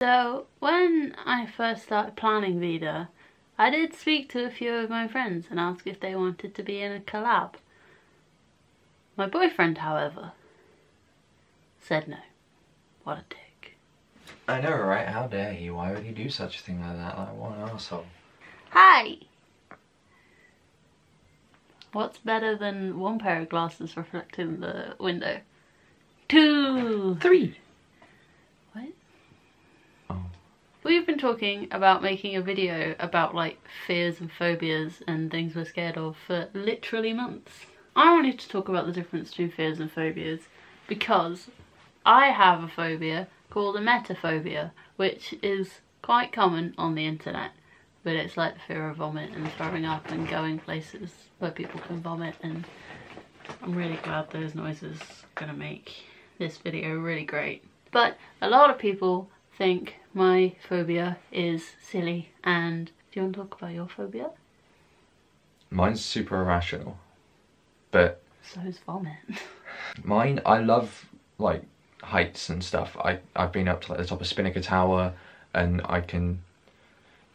So when I first started planning Veda, I did speak to a few of my friends and ask if they wanted to be in a collab. My boyfriend, however, said no. What a dick. I know, right? How dare he? Why would he do such a thing like that? Like, what an arsehole. Hi! What's better than one pair of glasses reflecting the window? 2! 3! What? Oh. We've been talking about making a video about like fears and phobias and things we're scared of for literally months. I wanted to talk about the difference between fears and phobias because I have a phobia called emetophobia, which is quite common on the internet, but it's like the fear of vomit and throwing up and going places where people can vomit, and I'm really glad those noises are gonna make this video really great. But a lot of people think my phobia is silly, and do you want to talk about your phobia? Mine's super irrational, but So is vomit. mine, I love like heights and stuff. I've been up to like the top of Spinnaker Tower, and I can,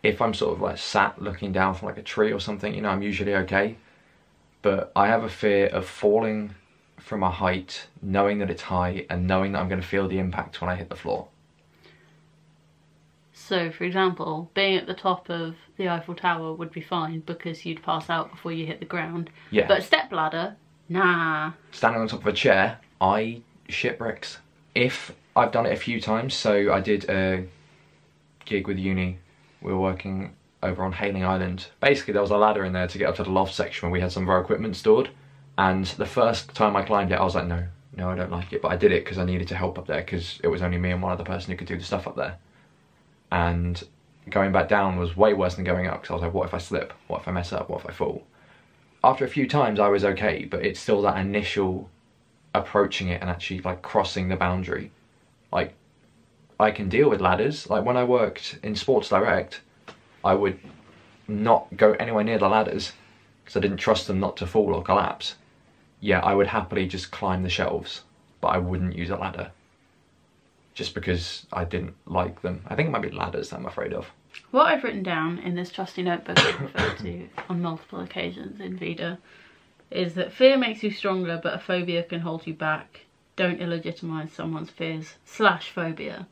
if I'm sort of like sat looking down from like a tree or something, you know, I'm usually okay. But I have a fear of falling from a height, knowing that it's high and knowing that I'm going to feel the impact when I hit the floor. So, for example, being at the top of the Eiffel Tower would be fine because you'd pass out before you hit the ground. Yeah. But a stepladder, nah. Standing on top of a chair, I shit bricks. If I've done it a few times, so I did a gig with uni. We were working over on Hailing Island. Basically, there was a ladder in there to get up to the loft section where we had some of our equipment stored. And the first time I climbed it, I was like, no, I don't like it. But I did it because I needed to help up there because it was only me and one other person who could do the stuff up there. And going back down was way worse than going up because I was like, what if I slip? What if I mess up? What if I fall? After a few times, I was okay, but it's still that initial approaching it and actually like crossing the boundary. Like, I can deal with ladders. Like when I worked in Sports Direct, I would not go anywhere near the ladders because I didn't trust them not to fall or collapse. Yeah, I would happily just climb the shelves, but I wouldn't use a ladder just because I didn't like them. I think it might be ladders that I'm afraid of. What I've written down in this trusty notebook I've referred to on multiple occasions in Veda is that fear makes you stronger, but a phobia can hold you back. Don't illegitimize someone's fears / phobia.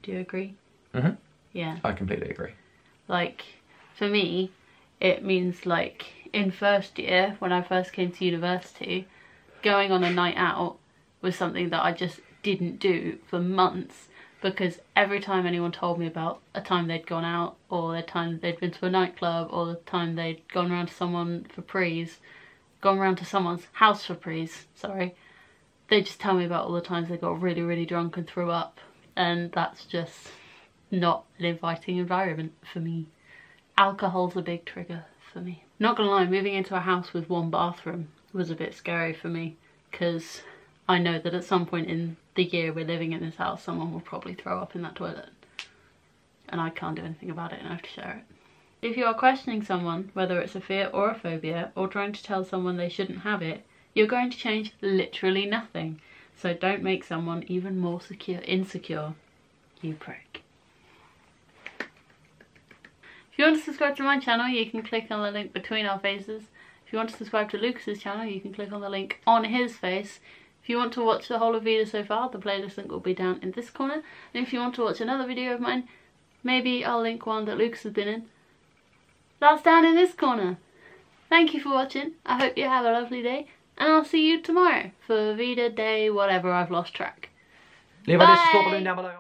Do you agree? Mm-hmm. Yeah. I completely agree. Like, for me, it means like in first year, when I first came to university, going on a night out was something that I just didn't do for months, because every time anyone told me about a time they'd gone out, or the time they'd been to a nightclub, or the time they'd gone round to someone for prees, gone round to someone's house for prees, sorry, they'd just tell me about all the times they got really, really drunk and threw up, and that's just not an inviting environment for me. Alcohol's a big trigger for me. Not gonna lie, moving into a house with one bathroom was a bit scary for me, because I know that at some point in the year we're living in this house, someone will probably throw up in that toilet. And I can't do anything about it and I have to share it. If you are questioning someone, whether it's a fear or a phobia, or trying to tell someone they shouldn't have it, you're going to change literally nothing. So don't make someone even more insecure, you prick. If you want to subscribe to my channel, you can click on the link between our faces. If you want to subscribe to Lucas's channel, you can click on the link on his face. If you want to watch the whole of Veda so far, the playlist link will be down in this corner. And if you want to watch another video of mine, maybe I'll link one that Lucas has been in. That's down in this corner. Thank you for watching. I hope you have a lovely day. And I'll see you tomorrow for Veda day whatever, I've lost track. Leave a support balloon down below.